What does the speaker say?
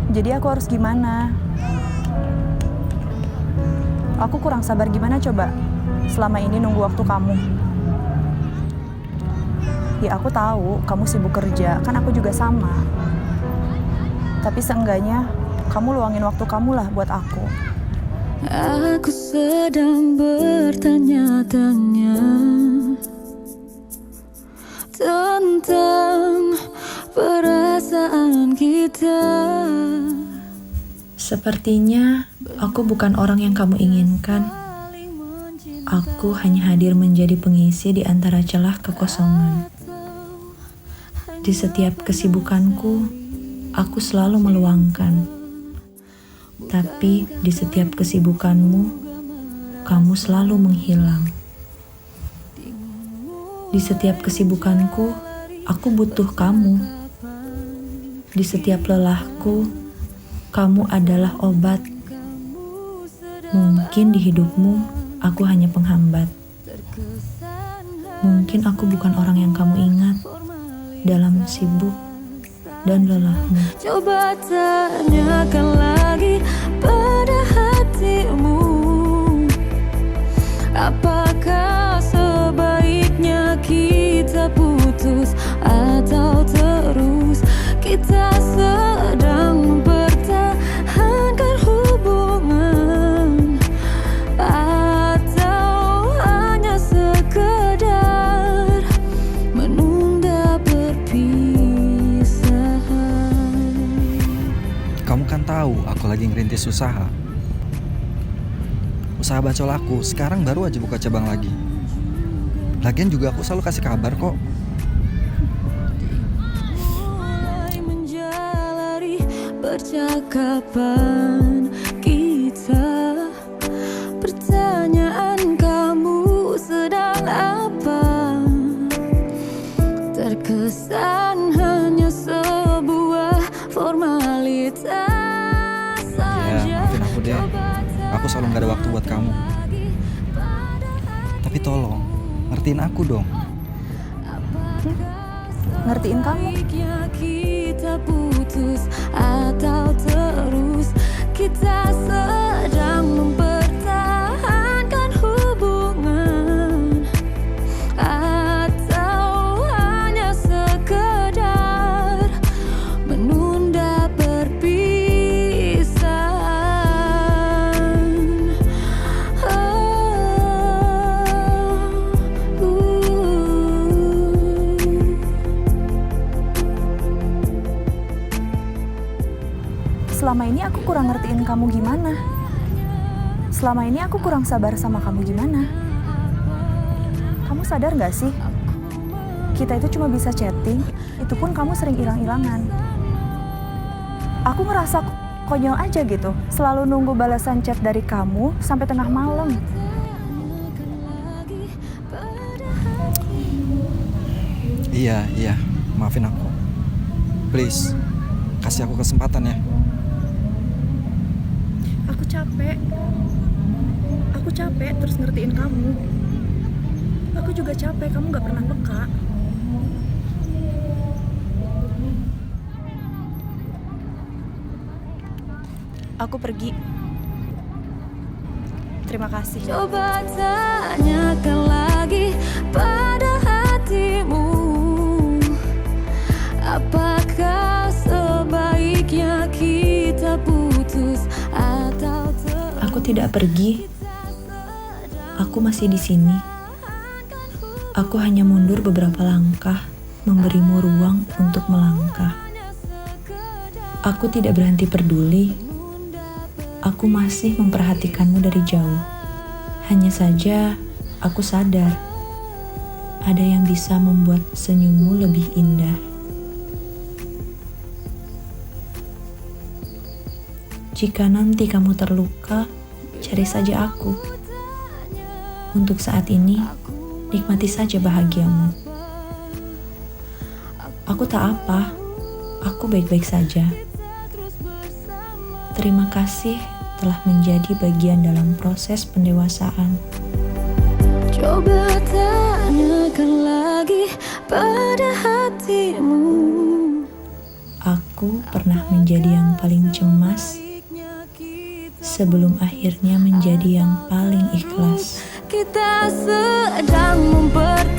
Jadi aku harus gimana? Aku kurang sabar gimana coba? Selama ini nunggu waktu kamu. Ya aku tahu kamu sibuk kerja, kan aku juga sama. Tapi seenggaknya kamu luangin waktu kamu lah buat aku. Aku sedang bertanya-tanya tentang perasaan kita. Sepertinya aku bukan orang yang kamu inginkan. Aku hanya hadir menjadi pengisi di antara celah kekosongan. Di setiap kesibukanku, aku selalu meluangkan. Tapi di setiap kesibukanmu, kamu selalu menghilang. Di setiap kesibukanku, aku butuh kamu. Di setiap lelahku, kamu adalah obat. Mungkin di hidupmu, aku hanya penghambat. Mungkin aku bukan orang yang kamu ingat dalam sibuk dan lelahmu. Coba tanyakan lagi pada hatimu, apakah sebaiknya kita putus atau terus kita sedang mempertahankan hubungan, atau hanya sekedar menunda perpisahan. Kamu kan tahu aku lagi ngerintis usaha. Usaha bacol aku sekarang baru aja buka cabang lagi. Lagian juga aku selalu kasih kabar kok. Mulai menjalari percakapan kita. Pertanyaan kamu sedang apa? Terkesan hanya sebuah formalitas saja. Ya, maafin aku deh. Aku selalu gak ada waktu buat kamu. Tapi tolong, ngertiin aku dong. Ngertiin kamu? Kita putus atau terus kita sedang mempertahankan hubungan, atau hanya sekedar menunda perpisahan. Selama ini aku kurang ngertiin kamu gimana? Selama ini aku kurang sabar sama kamu gimana? Kamu sadar gak sih? Kita itu cuma bisa chatting, itu pun kamu sering hilang-hilangan. Aku ngerasa konyol aja gitu, selalu nunggu balasan chat dari kamu sampai tengah malam. Iya, maafin aku. Please, kasih aku kesempatan ya. Aku capek terus ngertiin kamu. Aku juga capek, kamu gak pernah peka. Aku pergi. Terima kasih. Coba tanyakan lagi pada hatimu, apakah sebaiknya kita putus atau terus. Aku tidak pergi. Aku masih di sini. Aku hanya mundur beberapa langkah, memberimu ruang untuk melangkah. Aku tidak berhenti peduli. Aku masih memperhatikanmu dari jauh. Hanya saja, aku sadar ada yang bisa membuat senyummu lebih indah. Jika nanti kamu terluka, cari saja aku. Untuk saat ini, nikmati saja bahagiamu. Aku tak apa, aku baik-baik saja. Terima kasih telah menjadi bagian dalam proses pendewasaan. Coba tanyakan lagi pada hatimu. Aku Aku pernah menjadi yang paling cemas sebelum akhirnya menjadi yang paling ikhlas. Kita sedang mempertahankan